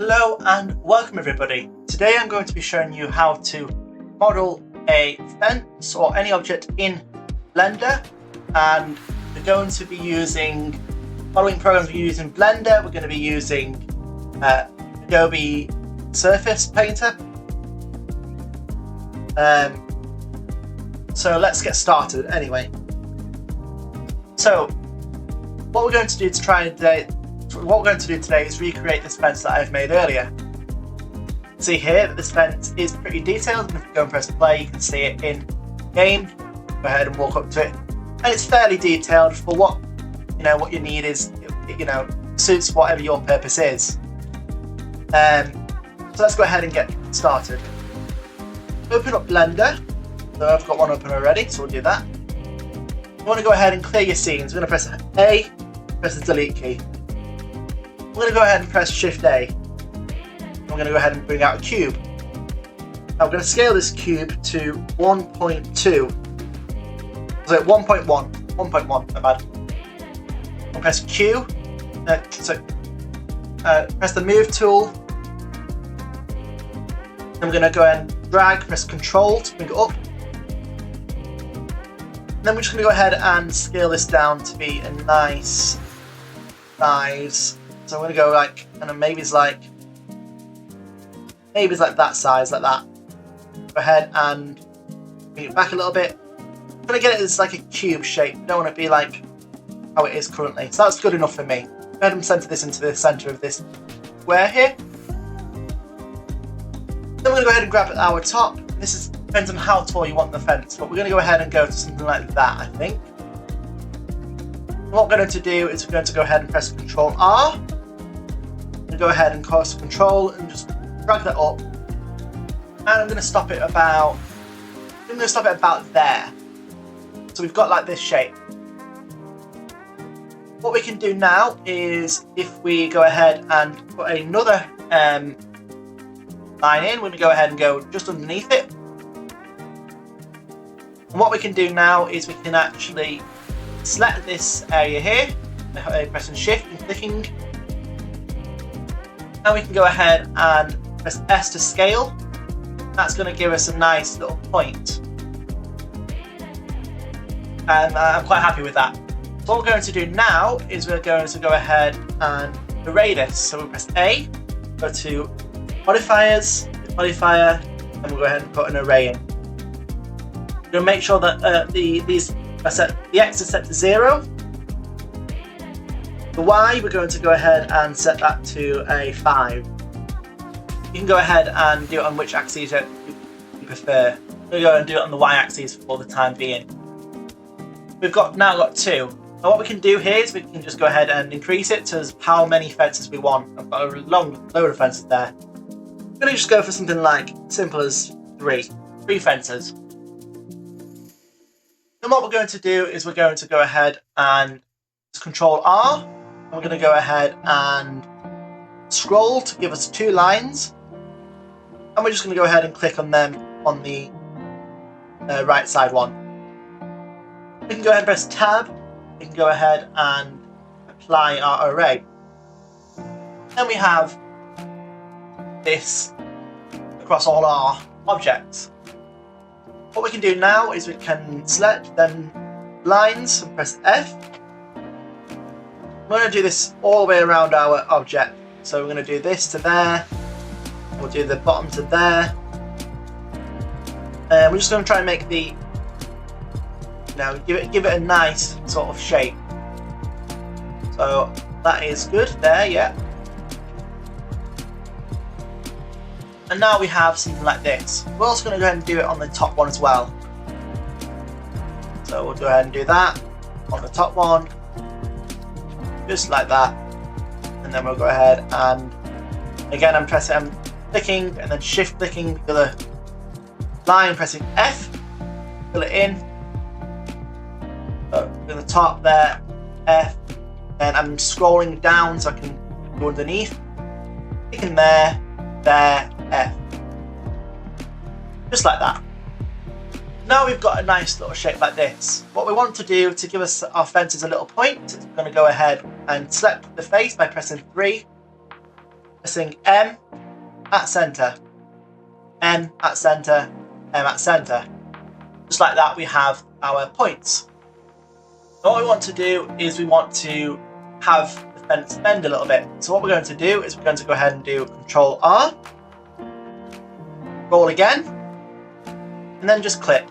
Hello and welcome everybody. Today I'm going to be showing you how to model a fence or any object in Blender, and we're going to be using following programs we use in Blender. We're going to be using Adobe Surface Painter. So let's get started anyway. So what we're going to do today is recreate this fence that I've made earlier. See here that this fence is pretty detailed, and if you go and press play, you can see it in game. Go ahead and walk up to it, and it's fairly detailed for what you need is suits whatever your purpose is. So let's go ahead and get started. Open up Blender. So I've got one open already, so we'll do that. You want to go ahead and clear your scenes. We're going to press A, press the delete key. We're going to go ahead and press Shift A. We're going to go ahead and bring out a cube. Now we're going to scale this cube to 1.2. So 1.1, my bad. We'll press Q. Press the move tool. Then we're going to go ahead and drag, press Control to bring it up. And then we're just going to go ahead and scale this down to be a nice size. So I'm going to go like, maybe it's like that size, like that. Go ahead and bring it back a little bit. I'm going to get it as like a cube shape. I don't want it to be like how it is currently. So that's good enough for me. Go ahead and center this into the center of this square here. Then we're going to go ahead and grab our top. This depends on how tall you want the fence, but we're going to go ahead and go to something like that, I think. What we're going to do is we're going to go ahead and press Ctrl R. And go ahead and press Control and just drag that up. And I'm going to stop it about there. So we've got like this shape. What we can do now is if we go ahead and put another line in, we're going to go ahead and go just underneath it. And what we can do now is we can actually select this area here, pressing Shift and clicking. Now we can go ahead and press S to scale. That's going to give us a nice little point. And I'm quite happy with that. So what we're going to do now is we're going to go ahead and array this. So we'll press A, go to modifiers, modifier, and we'll go ahead and put an array in. We're going to make sure that the X is set to 0. The Y, we're going to go ahead and set that to a 5. You can go ahead and do it on which axis you prefer. We'll go and do it on the Y axis for the time being. We've now got 2. Now what we can do here is we can just go ahead and increase it to how many fences we want. I've got a long load of fences there. I'm going to just go for something like simple as 3 fences. And what we're going to do is we're going to go ahead and Control R. And we're going to go ahead and scroll to give us 2 lines. And we're just going to go ahead and click on them on the right side one. We can go ahead and press Tab. We can go ahead and apply our array. Then we have this across all our objects. What we can do now is we can select them lines and press F. We're going to do this all the way around our object. So we're going to do this to there. We'll do the bottom to there. And we're just going to try and make the give it a nice sort of shape. So that is good there, yeah. And now we have something like this. We're also going to go ahead and do it on the top one as well. So we'll go ahead and do that on the top one, just like that. And then we'll go ahead and again I'm clicking and then shift clicking the other line, pressing F, fill it in. To the top there, F, and I'm scrolling down so I can go underneath. Clicking there, F. Just like that. Now we've got a nice little shape like this. What we want to do to give us our fences a little point is we're going to go ahead and select the face by pressing 3. pressing M at center, M at center, M at center. Just like that, we have our points. So what we want to do is we want to have the fence bend a little bit. So what we're going to do is we're going to go ahead and do Control R, scroll again, and then just click.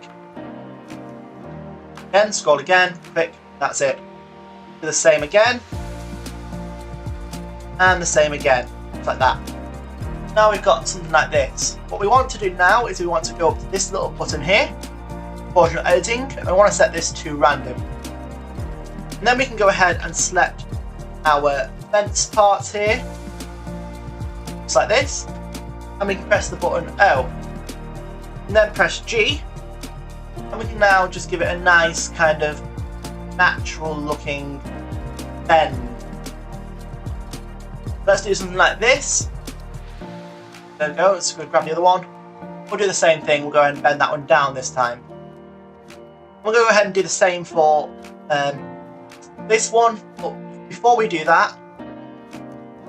Again, scroll again, click, that's it. Do the same again, and the same again, just like that. Now we've got something like this. What we want to do now is we want to go up to this little button here, portrait editing, and we want to set this to random. And then we can go ahead and select our fence parts here, just like this, and we can press the button O, and then press G, and we can now just give it a nice kind of natural looking bend. Let's do something like this. There we go, let's go grab the other one. We'll do the same thing, we'll go ahead and bend that one down this time. We'll go ahead and do the same for this one, but before we do that,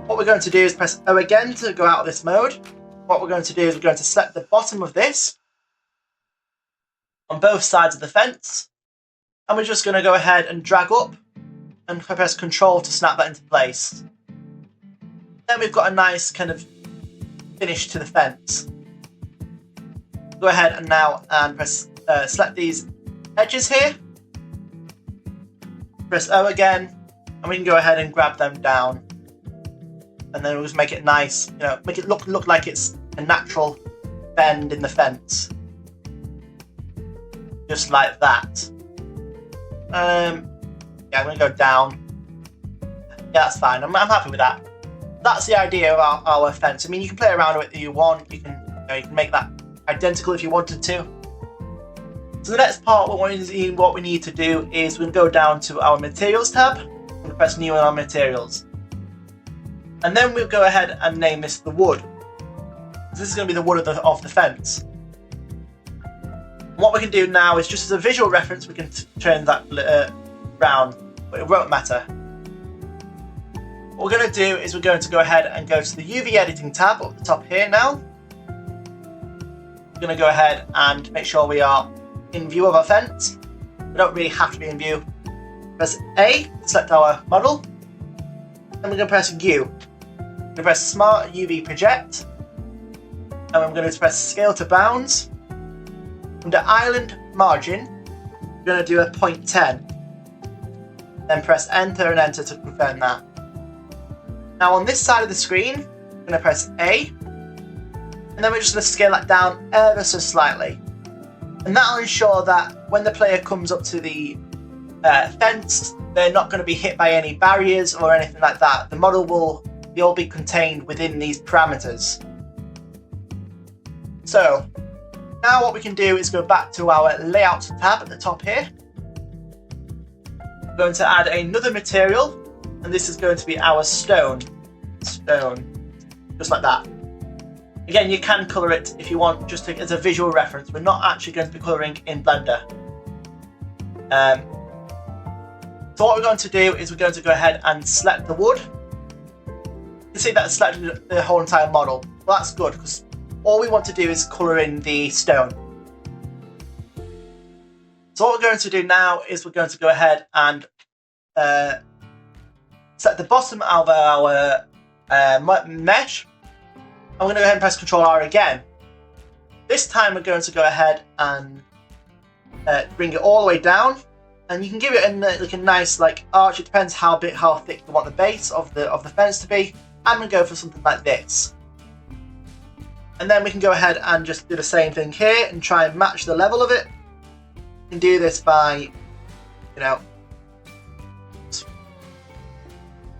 what we're going to do is press O again to go out of this mode. What we're going to do is we're going to select the bottom of this on both sides of the fence, and we're just going to go ahead and drag up and press Control to snap that into place. Then we've got a nice kind of finish to the fence. Go ahead and now press select these edges here, press O again, and we can go ahead and grab them down, and then we'll just make it nice, you know, make it look like it's a natural bend in the fence, just like that. Yeah, I'm gonna go down. Yeah, that's fine. I'm happy with that. That's the idea of our fence. I mean, you can play around with it if you want. You can make that identical if you wanted to. So the next part, what we need to do is we're going to go down to our Materials tab. We're going to press New on our Materials. And then we'll go ahead and name this the wood. This is going to be the wood of the fence. And what we can do now is, just as a visual reference, we can turn that round, but it won't matter. What we're going to do is we're going to go ahead and go to the UV Editing tab up the top here now. We're going to go ahead and make sure we are in view of our fence. We don't really have to be in view. Press A to select our model. Then we're going to press U. We're going to press Smart UV Project. And we're going to press Scale to Bounds. Under Island Margin, we're going to do a 0.10. Then press Enter and Enter to confirm that. Now on this side of the screen, we're going to press A. And then we're just going to scale that down ever so slightly. And that'll ensure that when the player comes up to the fence, they're not going to be hit by any barriers or anything like that. The model will all be contained within these parameters. So now what we can do is go back to our Layout tab at the top here. We're going to add another material, and this is going to be our stone. Just like that. Again, you can colour it if you want, just as a visual reference. We're not actually going to be colouring in Blender. So what we're going to do is we're going to go ahead and select the wood. You can see that it's selected the whole entire model. Well, that's good, because all we want to do is colour in the stone. So what we're going to do now is we're going to go ahead and set the bottom of our mesh. I'm going to go ahead and press Ctrl R again. This time we're going to go ahead and bring it all the way down, and you can give it a nice arch. It depends how thick you want the base of the fence to be. I'm going to go for something like this, and then we can go ahead and just do the same thing here and try and match the level of it. You can do this by,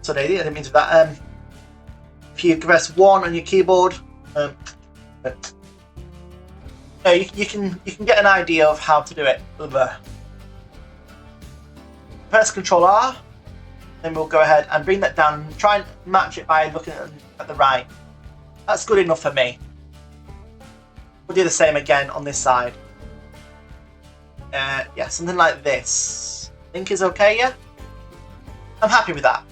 sorry, I didn't mean to do that. If you press 1 on your keyboard, you can get an idea of how to do it. Press Ctrl R, then we'll go ahead and bring that down and try and match it by looking at the right. That's good enough for me. We'll do the same again on this side. Yeah, something like this. I think is okay, yeah? I'm happy with that.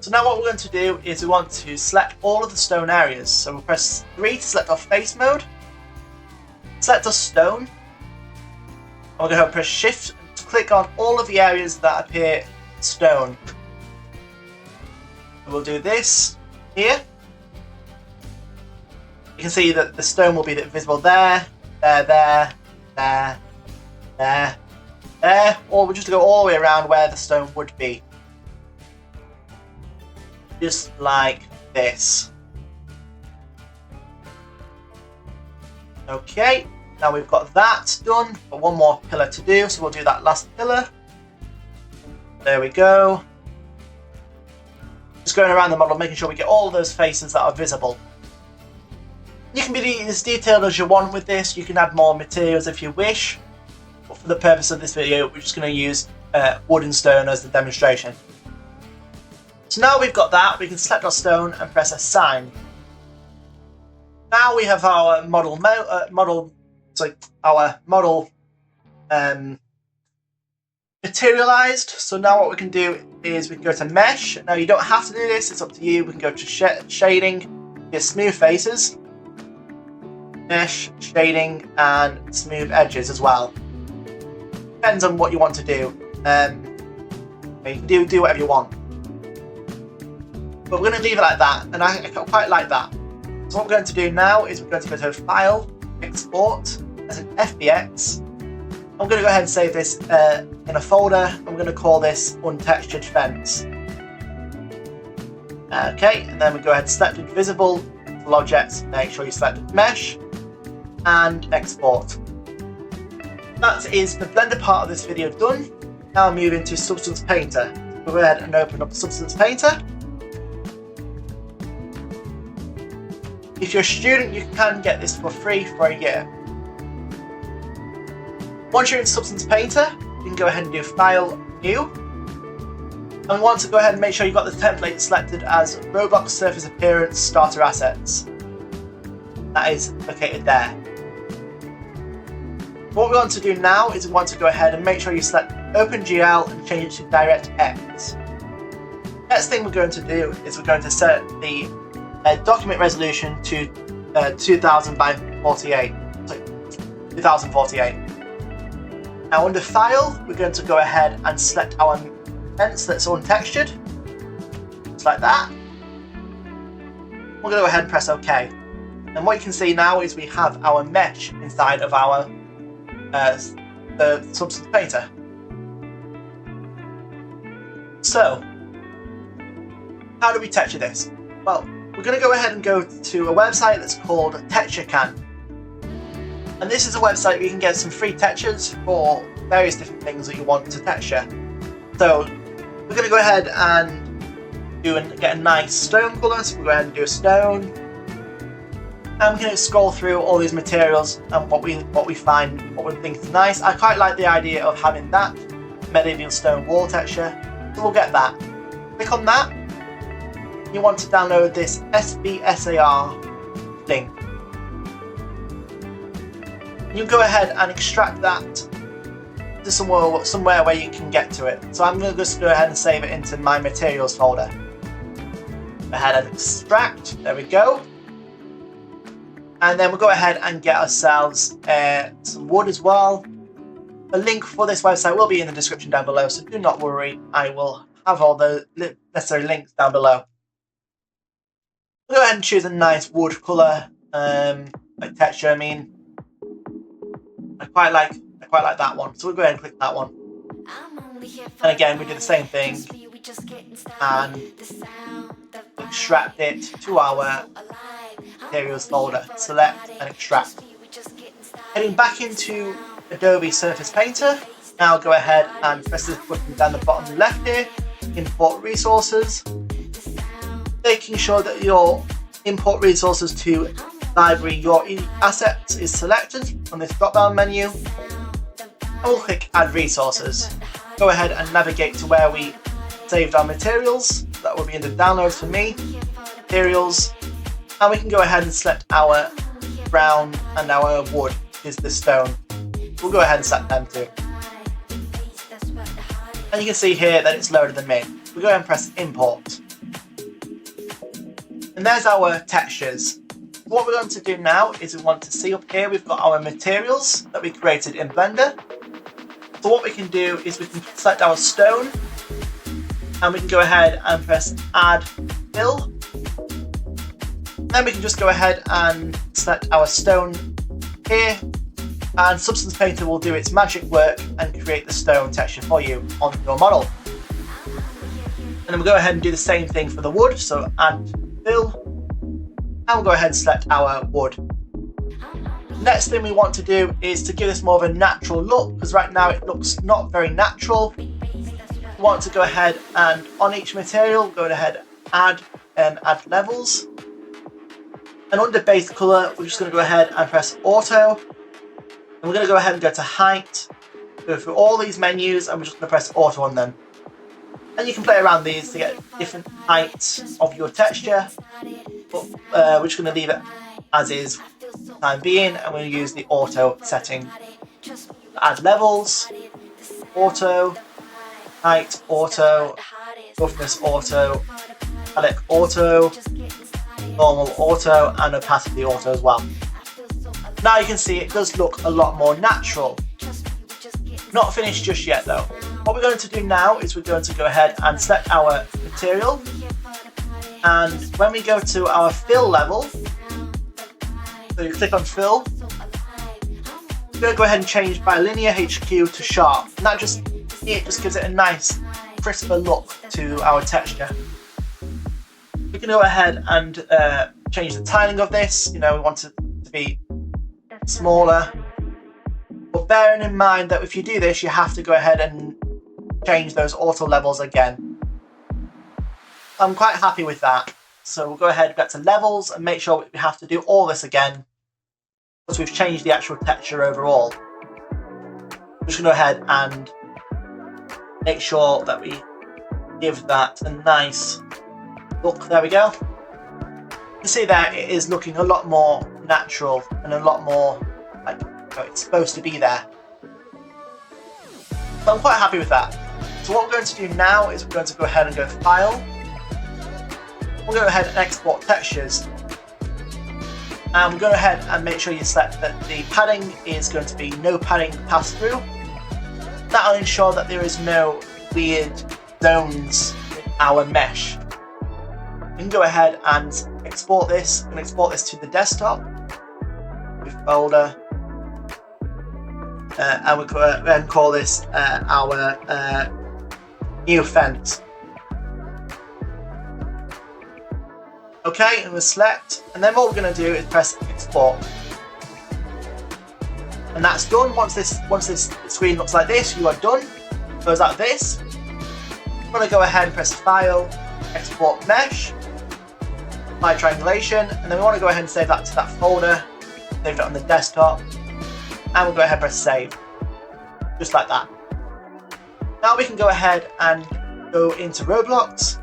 So now what we're going to do is we want to select all of the stone areas. So we'll press 3 to select our face mode, select our stone, and we're going to press Shift to click on all of the areas that appear stone. We'll do this here. You can see that the stone will be visible there, there, or we'll just go all the way around where the stone would be. Just like this. Okay, now we've got that done, but one more pillar to do, so we'll do that last pillar. There we go. Just going around the model, making sure we get all those faces that are visible. You can be as detailed as you want with this. You can add more materials if you wish. But for the purpose of this video, we're just going to use wood and stone as the demonstration. So now we've got that, we can select our stone and press Assign. Now we have our model materialized. So now what we can do is we can go to Mesh. Now you don't have to do this, it's up to you. We can go to Shading, get Smooth Faces, Mesh, Shading, and Smooth Edges as well. Depends on what you want to do. You can do whatever you want. But we're going to leave it like that, and I quite like that. So what we're going to do now is we're going to go to File, Export, as an FBX. I'm going to go ahead and save this in a folder. I'm going to call this Untextured Fence. Okay, and then we go ahead and select Visible Objects. Make sure you select Mesh and Export. That is the Blender part of this video done. Now I'll move into Substance Painter. Go ahead and open up Substance Painter. If you're a student, you can get this for free for a year. Once you're in Substance Painter, you can go ahead and do File, New. And we want to go ahead and make sure you've got the template selected as Roblox Surface Appearance Starter Assets. That is located there. What we want to do now is we want to go ahead and make sure you select OpenGL and change it to DirectX. Next thing we're going to do is we're going to set the document resolution to 2000 by 48. Sorry, 2048. Now under File, we're going to go ahead and select our fence that's untextured, just like that. We're going to go ahead and press OK. And what you can see now is we have our mesh inside of our the Substance Painter. So, how do we texture this? Well, we're going to go ahead and go to a website that's called textureCan. And this is a website where you can get some free textures for various different things that you want to texture. So we're going to go ahead and get a nice stone colour. So we'll go ahead and do a stone. And we're going to scroll through all these materials and what we find, what we think is nice. I quite like the idea of having that medieval stone wall texture. So we'll get that. Click on that. You want to download this SBSAR link. You go ahead and extract that to somewhere where you can get to it. So I'm going to just go ahead and save it into my materials folder. Go ahead and extract. There we go. And then we'll go ahead and get ourselves some wood as well. A link for this website will be in the description down below, so do not worry. I will have all the necessary links down below. We'll go ahead and choose a nice wood colour, like texture. I mean, I quite like that one, so we'll go ahead and click that one. And again, we do the same thing and extract it to our materials folder. Select and extract. Heading back into Adobe Surface Painter. Now go ahead and press this button down the bottom left here. Import resources. Making sure that your import resources to library your assets is selected on this drop down menu. And we'll click Add Resources. Go ahead and navigate to where we saved our materials. That will be in the downloads for me. Materials. And we can go ahead and select our brown and our wood, which is the stone. We'll go ahead and select them too. And you can see here that it's loaded them in. We'll go ahead and press Import. And there's our textures. What we're going to do now is we want to see up here, we've got our materials that we created in Blender. So what we can do is we can select our stone, and we can go ahead and press add fill. Then we can just go ahead and select our stone here, and Substance Painter will do its magic work and create the stone texture for you on your model. And then we'll go ahead and do the same thing for the wood, so add fill, and we'll go ahead and select our wood. Next thing we want to do is to give this more of a natural look, because right now it looks not very natural. We want to go ahead and on each material, go ahead and add levels. And under base color, we're just going to go ahead and press auto. And we're going to go ahead and go to height, go through all these menus, and we're just going to press auto on them. And you can play around these to get different heights of your texture. But we're just going to leave it as is for the time being, and we'll use the auto setting. Add levels, auto, height, auto, roughness, auto, palette, auto, normal, auto, and opacity, auto as well. Now you can see it does look a lot more natural. Not finished just yet though. What we're going to do now is we're going to go ahead and select our material, and when we go to our fill level, so you click on fill, we're going to go ahead and change by linear HQ to sharp, and that just gives it a nice crisper look to our texture. We can go ahead and change the tiling of this. You know, we want it to be smaller, but bearing in mind that if you do this, you have to go ahead and change those auto levels again. I'm quite happy with that. So we'll go ahead and get to levels and make sure we have to do all this again, because we've changed the actual texture overall. I'm just going to go ahead and make sure that we give that a nice look. There we go. You see there, it is looking a lot more natural and a lot more like it's supposed to be there. So I'm quite happy with that. So what we're going to do now is we're going to go ahead and go File. We'll go ahead and export textures. And we'll go ahead and make sure you select that the padding is going to be no padding pass through. That'll ensure that there is no weird zones in our mesh. We can go ahead and export this to the desktop with folder, and we'll go ahead and call this our new fence. Okay, and we'll select, and then what we're going to do is press export, and that's done. Once this screen looks like this, you are done. Goes like this. I'm going to go ahead and press File, Export Mesh, Apply Triangulation, and then we want to go ahead and save that to that folder. Save it on the desktop, and we'll go ahead and press Save, just like that. Now we can go ahead and go into Roblox,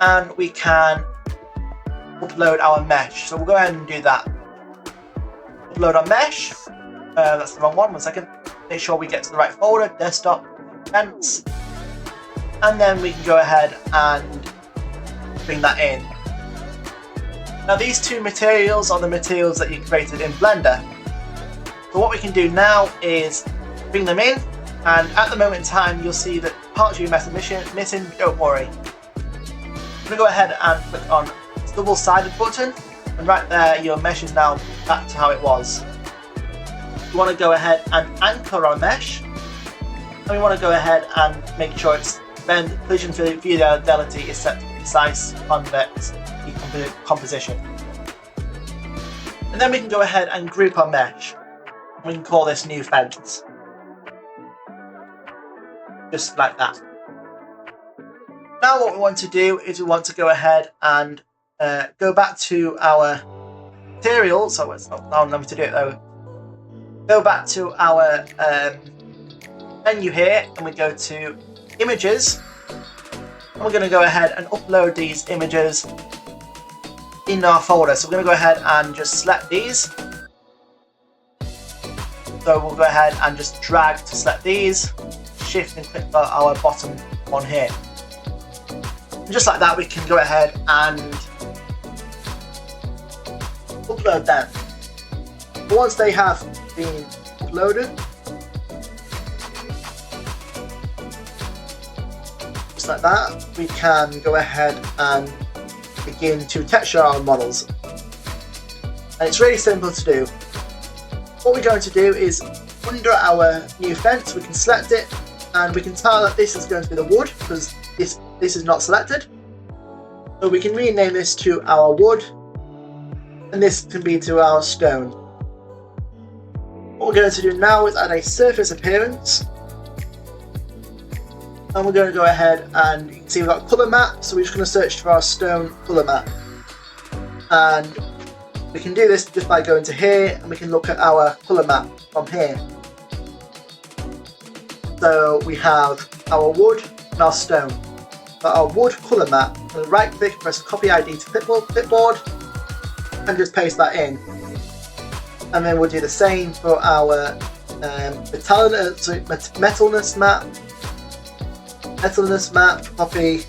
and we can upload our mesh. So we'll go ahead and do that. Upload our mesh. That's the wrong one. 1 second. Make sure we get to the right folder, desktop, fence, and then we can go ahead and bring that in. Now these two materials are the materials that you created in Blender. So what we can do now is bring them in, and at the moment in time you'll see that parts of your mesh are missing. Don't worry. I'm going to go ahead and click on this double-sided button, and right there your mesh is now back to how it was. We want to go ahead and anchor our mesh, and we want to go ahead and make sure its collision fidelity is set to precise convex composition. And then we can go ahead and group our mesh. We can call this new fence. Just like that. Now what we want to do is we want to go ahead and go back to our material. So it's not allowing me to do it though. Go back to our menu here, and we go to Images, and we're going to go ahead and upload these images in our folder. So we're going to go ahead and just select these. So we'll go ahead and just drag to select these, shift and click our bottom one here. And just like that, we can go ahead and upload them. But once they have been uploaded, just like that, we can go ahead and begin to texture our models. And it's really simple to do. What we're going to do is, under our new fence, we can select it, and we can tell that this is going to be the wood, because this is not selected. So we can rename this to our wood, and this can be to our stone. What we're going to do now is add a surface appearance. And we're going to go ahead and you can see we've got colour map, so we're just going to search for our stone colour map. And we can do this just by going to here, and we can look at our colour map from here. So we have our wood and our stone. For our wood colour map, we'll right click, press copy ID to clipboard, and just paste that in. And then we'll do the same for our metalness map, copy,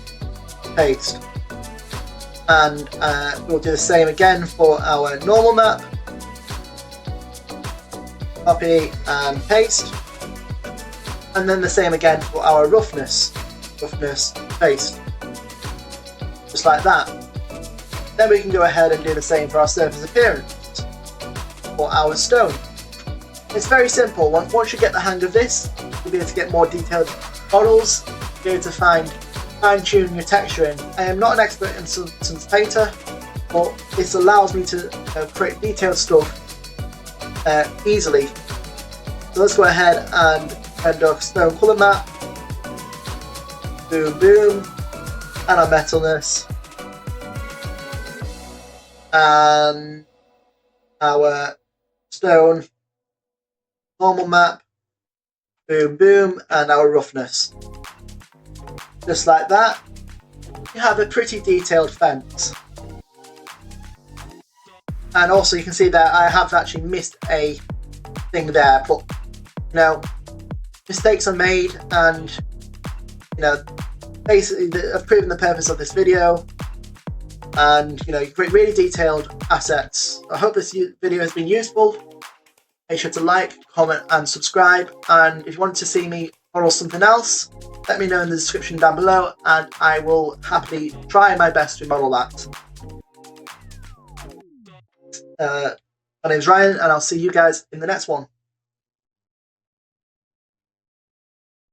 paste. And we'll do the same again for our normal map, copy and paste. And then the same again for our roughness, paste. Just like that. Then we can go ahead and do the same for our surface appearance, for our stone. It's very simple. Once you get the hang of this, you'll be able to get more detailed models, be able to fine-tune your texturing. I am not an expert in Substance Painter, but this allows me to create detailed stuff easily. So let's go ahead and render our stone colour map, boom boom, and our metalness, and our stone normal map, boom boom, and our roughness. Just like that, you have a pretty detailed fence. And also you can see that I have actually missed a thing there, but you know, mistakes are made, and you know, basically I've proven the purpose of this video, and you know, you create really detailed assets. I hope this video has been useful. Make sure to like, comment and subscribe, and if you want to see me model something else, let me know in the description down below, and I will happily try my best to model that. My name's Ryan, and I'll see you guys in the next one.